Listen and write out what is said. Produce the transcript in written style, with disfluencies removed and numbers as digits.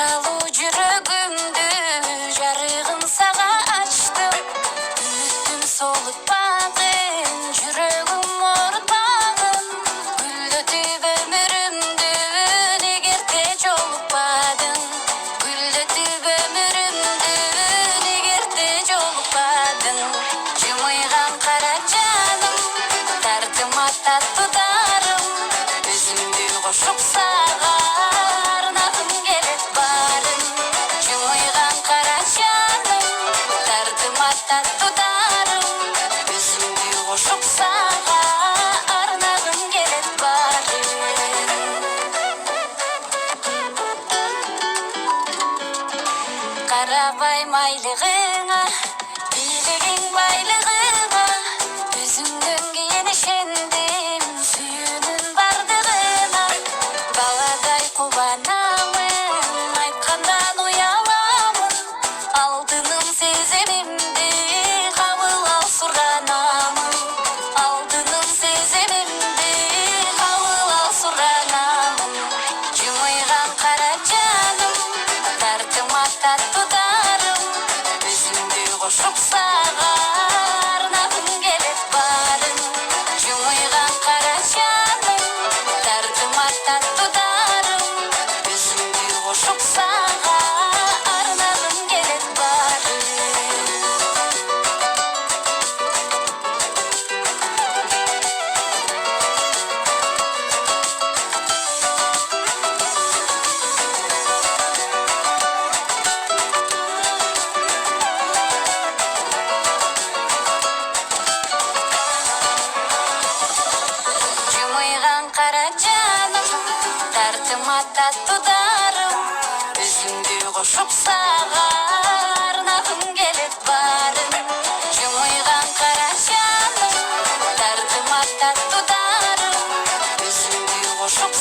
жаралуу жүрөгүмдү жарыгын сага ачтым. Үмүттүм солутпагын, жүрөгүм оорутпагын. Гүлдөтүп өмүрүмдү эгерде жолукпадың. Гүлдөтүп өмүрүмдү эгерде жолукпадың. Жымыйган кара жаным, тартыма таттуу дарым. Өзүмдү кошуп сага арнагым келет барым. Жымыйган кара жаным, тартыма таттуу дарым. Өзүмдү кошуп сага арнагым келет барым. Карабай майлыгыңа, бийлигиң байлыгыңа. Өзүңдөн кийин ишендим сүйүүнүн бардыгына. Баладай кубанамын, айткандан уяламын. Алтыным сезимимди кабыл ал суранамын. Алтыным сезимимди кабыл ал суранамын. Жымыйган кара жаным, тартыма таттуу дарым. Өзүмдү кошуп сага арнагым келет барым. Жымыйган кара жаным, тартыма таттуу дарым. Өзүмдү кошуп сага арнагым келет барым. Жымыйган кара жаным, тартыма таттуу дарым. Өзүмдү кошуп сага арнагым келет барым. Жымыйган кара жаным, тартыма таттуу дарым. Өзүмдү кошуп